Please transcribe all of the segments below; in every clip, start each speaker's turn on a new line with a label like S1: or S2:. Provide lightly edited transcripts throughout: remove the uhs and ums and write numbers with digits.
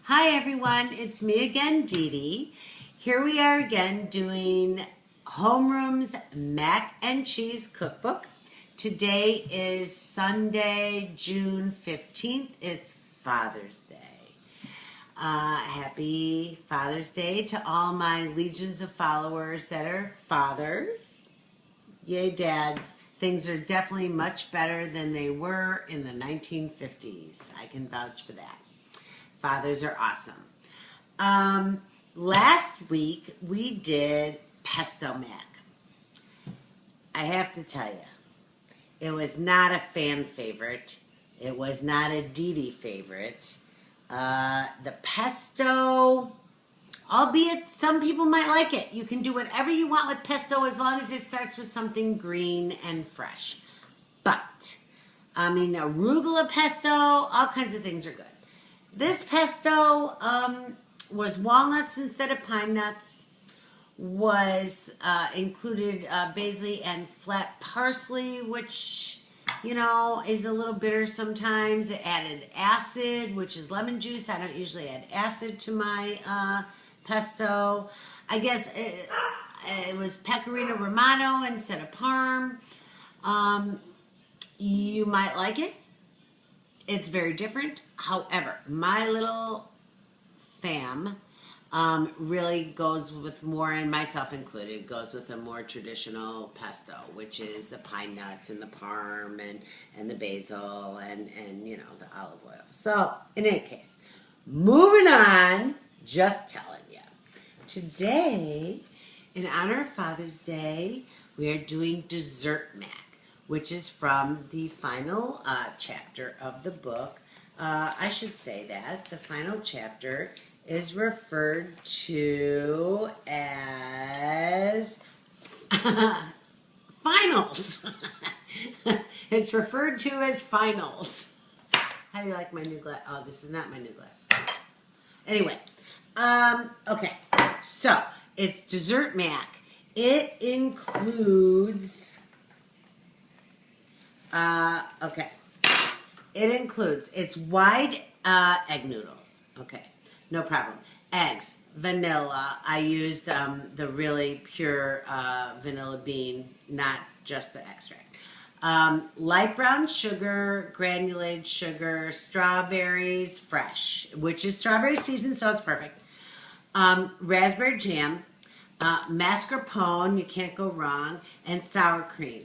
S1: Hi everyone, it's me again, Didi. Here we are again doing Homeroom's Mac and Cheese cookbook. Today is Sunday, June 15th. It's Father's Day. Happy Father's Day to all my legions of followers that are fathers. Yay, dads. Things are definitely much better than they were in the 1950s. I can vouch for that. Fathers are awesome. Last week we did pesto mac. I have to tell you, it was not a fan favorite. It was not a Didi favorite. The pesto, albeit some people might like it. You can do whatever you want with pesto as long as it starts with something green and fresh. But, arugula pesto, all kinds of things are good. This pesto was walnuts instead of pine nuts, was included basil and flat parsley, which, is a little bitter sometimes. It added acid, which is lemon juice. I don't usually add acid to my pesto. I guess it was pecorino romano instead of parm. You might like it. It's very different. However, my little fam really goes with more, and myself included, goes with a more traditional pesto, which is the pine nuts and the parm and the basil and the olive oil. So, in any case, moving on, just telling you. Today, in honor of Father's Day, we are doing dessert mac, which is from the final chapter of the book. I should say that the final chapter is referred to as finals. It's referred to as finals. How do you like my new glass? Oh, this is not my new glass. Anyway, okay, so it's dessert mac. It includes... it's wide egg noodles. Okay, no problem. Eggs, vanilla. I used the really pure vanilla bean, not just the extract. Light brown sugar, granulated sugar, strawberries, fresh, which is strawberry season, so it's perfect. Raspberry jam, mascarpone, you can't go wrong, and sour cream.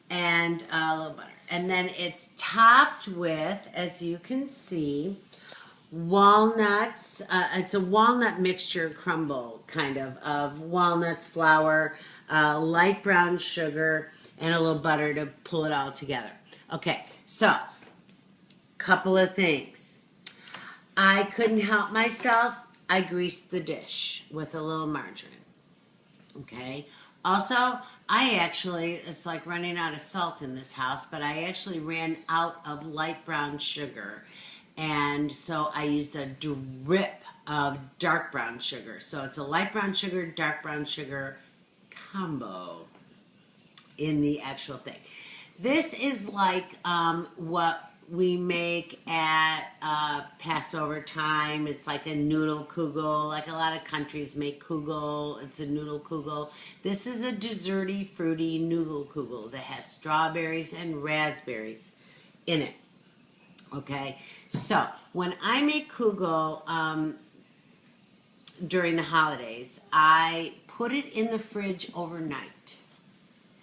S1: And a little butter. And then it's topped with, as you can see, walnuts. It's a walnut mixture crumble, kind of walnuts, flour, light brown sugar, and a little butter to pull it all together. Okay, so, couple of things. I couldn't help myself. I greased the dish with a little margarine. Okay. Also, it's like running out of salt in this house, but I actually ran out of light brown sugar. And so I used a drip of dark brown sugar. So it's a light brown sugar, dark brown sugar combo in the actual thing. This is like what we make at Passover time. It's like a noodle kugel. Like a lot of countries make kugel. It's a noodle kugel. This is a desserty, fruity noodle kugel that has strawberries and raspberries in it. Okay, so when I make kugel during the holidays, I put it in the fridge overnight.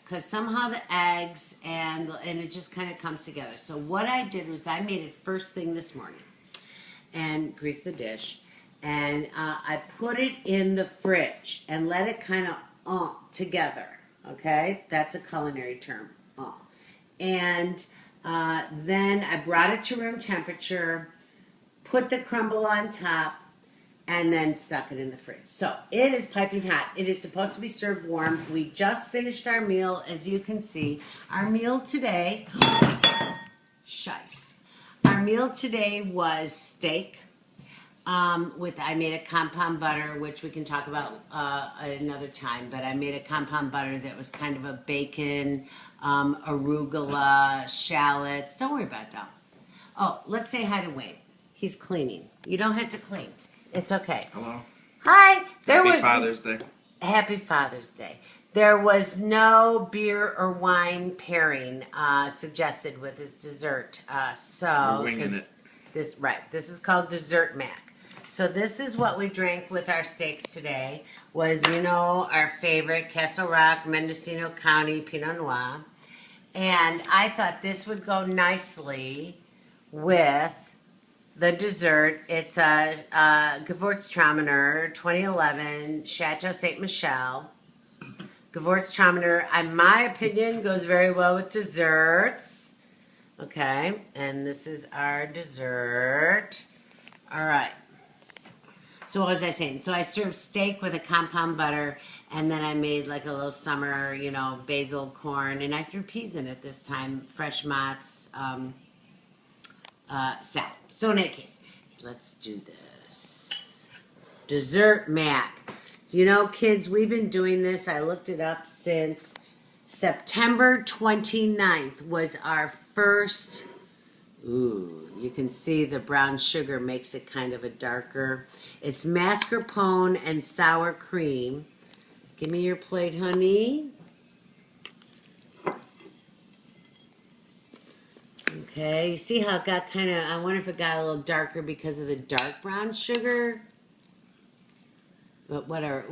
S1: Because somehow the eggs and it just kind of comes together. So what I did was I made it first thing this morning and greased the dish, and I put it in the fridge and let it kind of together. Okay, that's a culinary term. And then I brought it to room temperature, put the crumble on top, and then stuck it in the fridge. So it is piping hot. It is supposed to be served warm. We just finished our meal, as you can see. Our meal today, Our meal today was steak. I made a compound butter, which we can talk about another time, but I made a compound butter that was kind of a bacon, arugula, shallots. Don't worry about it, Doll. Oh, let's say hi to Wayne. He's cleaning. You don't have to clean. It's okay.
S2: Hello.
S1: Hi.
S2: Happy Father's Day.
S1: Happy Father's Day. There was no beer or wine pairing suggested with his dessert.
S2: We're winging it.
S1: This is called Dessert Mac. So this is what we drank with our steaks today. Was, our favorite Castle Rock, Mendocino County Pinot Noir. And I thought this would go nicely with the dessert. It's a Gewürztraminer 2011 Chateau Ste. Michelle. Gewürztraminer, in my opinion, goes very well with desserts. Okay, and this is our dessert. All right. So what was I saying? So I served steak with a compound butter, and then I made like a little summer, basil corn, and I threw peas in it this time, fresh Mott's salad. So in any case, let's do this. Dessert Mac. Kids, we've been doing this. I looked it up since September 29th was our first. Ooh, you can see the brown sugar makes it kind of a darker. It's mascarpone and sour cream. Give me your plate, honey. Okay, you see how it got kind of, I wonder if it got a little darker because of the dark brown sugar. But whatever.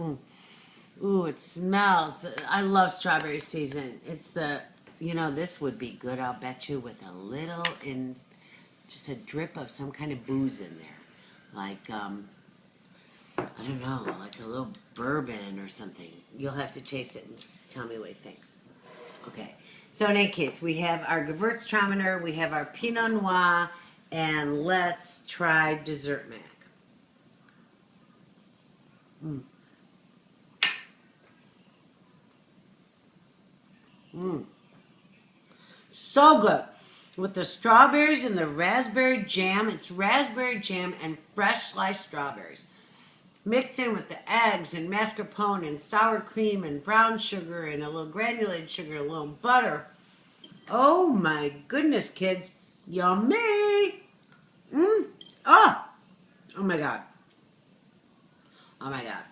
S1: Ooh, it smells. I love strawberry season. It's this would be good, I'll bet you, with a little, just a drip of some kind of booze in there. Like, I don't know, like a little bourbon or something. You'll have to taste it and just tell me what you think. Okay, so in any case, we have our Gewürztraminer, we have our Pinot Noir, and let's try Dessert Mac. So good. With the strawberries and the raspberry jam. It's raspberry jam and fresh sliced strawberries. Mixed in with the eggs and mascarpone and sour cream and brown sugar and a little granulated sugar, a little butter. Oh my goodness, kids. Yummy. Oh my God. Oh my God.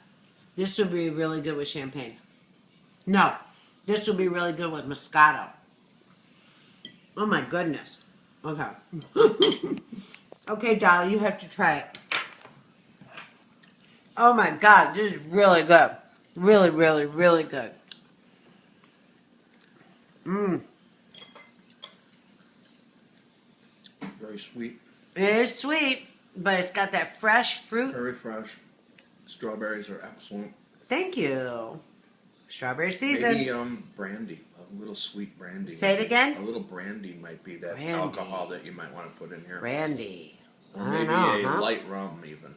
S1: This would be really good with champagne. No, this would be really good with Moscato. Oh my goodness. Okay. Okay, Dolly, you have to try it. Oh my God, this is really good. Really, really, really good.
S2: Very sweet.
S1: It is sweet, but it's got that fresh fruit.
S2: Very fresh. Strawberries are excellent.
S1: Thank you. Strawberry season.
S2: Maybe brandy, a little sweet brandy.
S1: Say it again.
S2: A little brandy might be that
S1: Brandy.
S2: alcohol that you might want to put in here.
S1: Brandy.
S2: Or maybe a light rum even.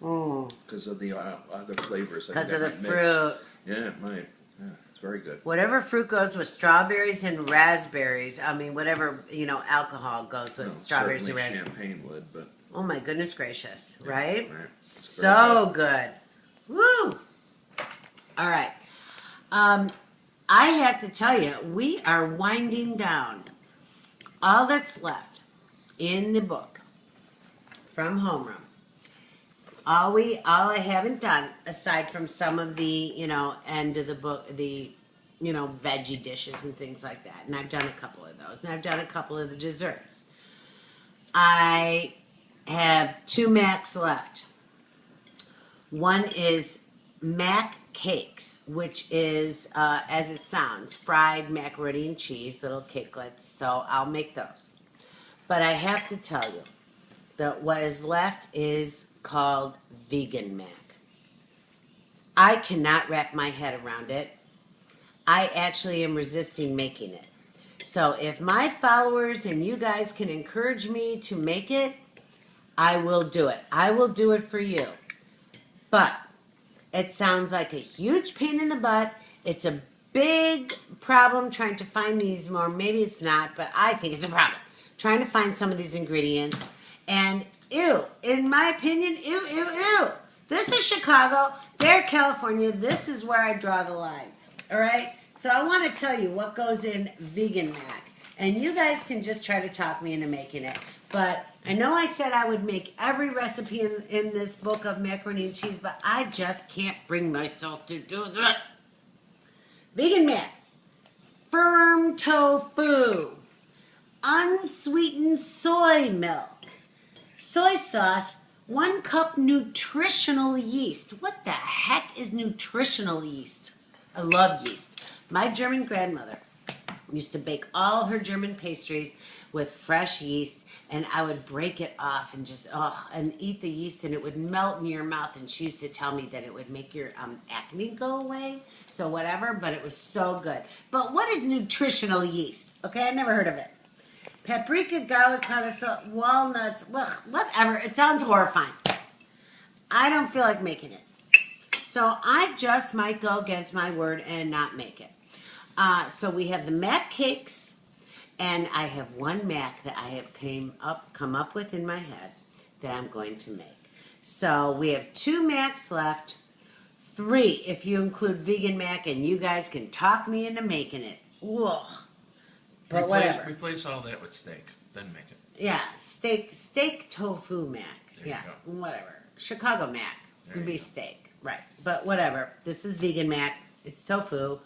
S1: Oh.
S2: Because of the other flavors.
S1: Because of the fruit.
S2: Yeah, it might. Yeah, it's very good.
S1: Whatever fruit goes with strawberries and raspberries. I mean, whatever alcohol goes with strawberries and raspberries.
S2: Champagne would, but.
S1: Oh my goodness gracious! Right?
S2: Right.
S1: So good. Woo! All right. I have to tell you, we are winding down. All that's left in the book from Homeroom. All I haven't done, aside from some of the, end of the book, the, veggie dishes and things like that. And I've done a couple of those. And I've done a couple of the desserts. I have 2 Macs left. One is Mac cakes, which is, as it sounds, fried macaroni and cheese, little cakelets. So I'll make those. But I have to tell you that what is left is called vegan mac. I cannot wrap my head around it. I actually am resisting making it. So if my followers and you guys can encourage me to make it, I will do it. I will do it for you. But it sounds like a huge pain in the butt. It's a big problem trying to find these more. Maybe it's not, but I think it's a problem. Trying to find some of these ingredients. And ew, in my opinion, ew, ew, ew. This is Chicago. They're California. This is where I draw the line. All right? So I want to tell you what goes in vegan mac. And you guys can just try to talk me into making it. But I know I said I would make every recipe in this book of macaroni and cheese, but I just can't bring myself to do that. Vegan Mac. Firm tofu. Unsweetened soy milk. Soy sauce. 1 cup nutritional yeast. What the heck is nutritional yeast? I love yeast. My German grandmother used to bake all her German pastries with fresh yeast, and I would break it off and just and eat the yeast, and it would melt in your mouth. And she used to tell me that it would make your acne go away. So whatever, but it was so good. But what is nutritional yeast? Okay, I never heard of it. Paprika, garlic powder, salt, walnuts, whatever. It sounds horrifying. I don't feel like making it. So I just might go against my word and not make it. So we have the mac cakes, and I have one mac that I have come up with in my head that I'm going to make. So we have 2 macs left, 3 if you include vegan mac, and you guys can talk me into making it. Whoa. But whatever.
S3: Replace all that with steak, then make it.
S1: Yeah, steak tofu mac.
S3: There you go.
S1: Whatever. Chicago mac
S3: There
S1: would
S3: you
S1: be
S3: go.
S1: steak, right? But whatever. This is vegan mac. It's tofu.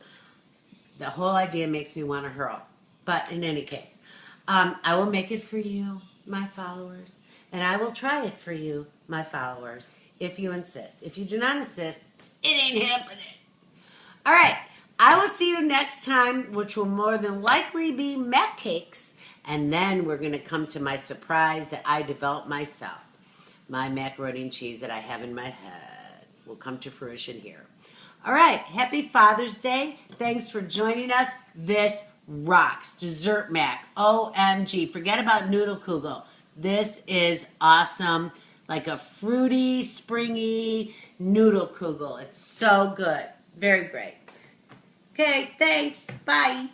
S1: The whole idea makes me want to hurl. But in any case, I will make it for you, my followers, and I will try it for you, my followers, if you insist. If you do not insist, it ain't happening. All right. I will see you next time, which will more than likely be mac cakes. And then we're going to come to my surprise that I developed myself. My macaroni and cheese that I have in my head will come to fruition here. All right. Happy Father's Day. Thanks for joining us. This rocks. Dessert mac. OMG. Forget about noodle kugel. This is awesome. Like a fruity, springy noodle kugel. It's so good. Very great. Okay, thanks. Bye.